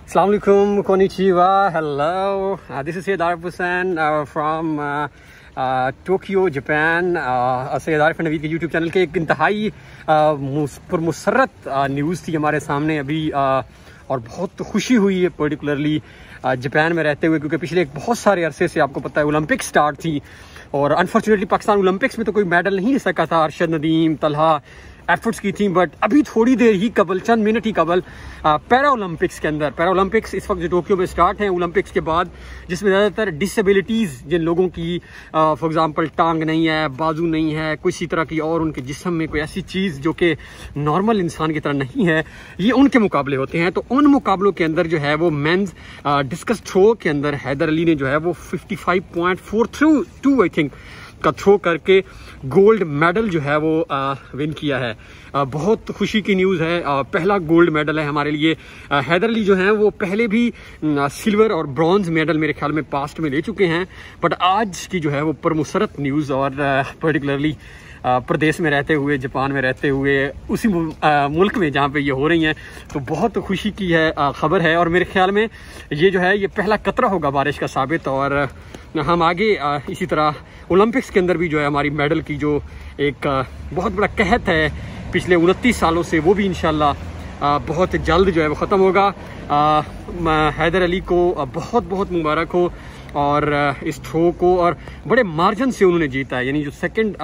Assalamu alaikum, konnichiwa, hello. This is Syed Arif Hussain from Tokyo, Japan. Syed Arif Naveed के YouTube channel के एक इंतहाई पुरमुसरत news थी हमारे सामने अभी और बहुत खुशी हुई है पर्टिकुलरली जापान में रहते हुए, क्योंकि पिछले बहुत सारे अरसे से आपको पता है ओलंपिक स्टार्ट थी और अनफॉर्चुनेटली पाकिस्तान ओलंपिक्स में तो कोई मेडल नहीं ले सका था। अरशद नदीम, तलहा एफर्ट्स की थी, बट अभी थोड़ी देर ही कबल, चंद मिनट ही कबल पैरा ओलंपिक्स के अंदर, पैरा ओलंपिक्स इस वक्त जो टोक्यो में स्टार्ट हैं ओलंपिक्स के बाद, जिसमें ज़्यादातर डिसेबिलिटीज़ जिन लोगों की फॉर एग्जांपल टांग नहीं है, बाजू नहीं है, किसी तरह की और उनके जिस्म में कोई ऐसी चीज़ जो कि नॉर्मल इंसान की तरह नहीं है, ये उनके मुकाबले होते हैं। तो उन मुकाबलों के अंदर जो है वो मेंस डिस्कस थ्रो के अंदर हैदर अली ने जो है वो 55.432 आई थिंक का थ्रो करके गोल्ड मेडल जो है वो विन किया है। बहुत खुशी की न्यूज़ है, पहला गोल्ड मेडल है हमारे लिए। हैदर अली जो हैं वो पहले भी सिल्वर और ब्रॉन्ज मेडल मेरे ख्याल में पास्ट में ले चुके हैं, बट आज की जो है वो परमुसरत न्यूज़ और पर्टिकुलरली प्रदेश में रहते हुए, जापान में रहते हुए, उसी मुल्क में जहाँ पे ये हो रही हैं, तो बहुत खुशी की है खबर है। और मेरे ख्याल में ये जो है ये पहला कतरा होगा बारिश का साबित, और हम आगे इसी तरह ओलंपिक्स के अंदर भी जो है हमारी मेडल की जो एक बहुत बड़ा कहत है पिछले 29 सालों से, वो भी इंशाल्लाह बहुत जल्द जो है वो ख़त्म होगा। हैदर अली को बहुत बहुत मुबारक हो और इस थ्रो को और बड़े मार्जिन से उन्होंने जीता है, यानी जो सेकंड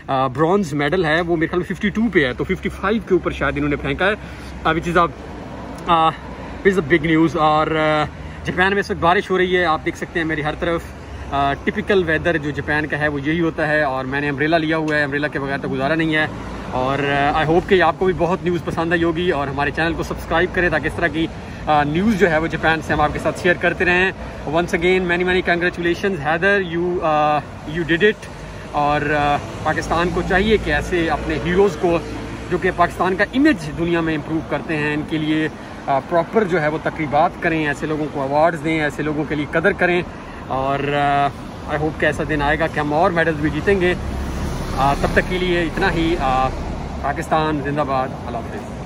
ब्रॉन्ज मेडल है वो मेरे ख्याल में 52 पे है, तो 55 के ऊपर शायद इन्होंने फेंका है, which is a big news. और जापान में इस वक्त बारिश हो रही है, आप देख सकते हैं मेरी हर तरफ। टिपिकल वेदर जो जापान का है वो यही होता है, और मैंने अम्ब्रेला लिया हुआ है, अम्ब्रेला के बगैर तो गुजारा नहीं है। और आई होप कि आपको भी बहुत न्यूज़ पसंद आई होगी, और हमारे चैनल को सब्सक्राइब करें ताकि इस तरह की न्यूज़ जो है वो जापान से हम आपके साथ शेयर करते रहें। Once again many congratulations Haider, you did it. और पाकिस्तान को चाहिए कि ऐसे अपने हीरोज़ को जो कि पाकिस्तान का इमेज दुनिया में इम्प्रूव करते हैं, इनके लिए प्रॉपर जो है वो तकरीबात करें, ऐसे लोगों को अवार्ड्स दें, ऐसे लोगों के लिए कदर करें। और आई होप कि ऐसा दिन आएगा कि हम और मेडल्स भी जीतेंगे। तब तक के लिए इतना ही। पाकिस्तान जिंदाबाद, अल्लाह हाफ़िज़।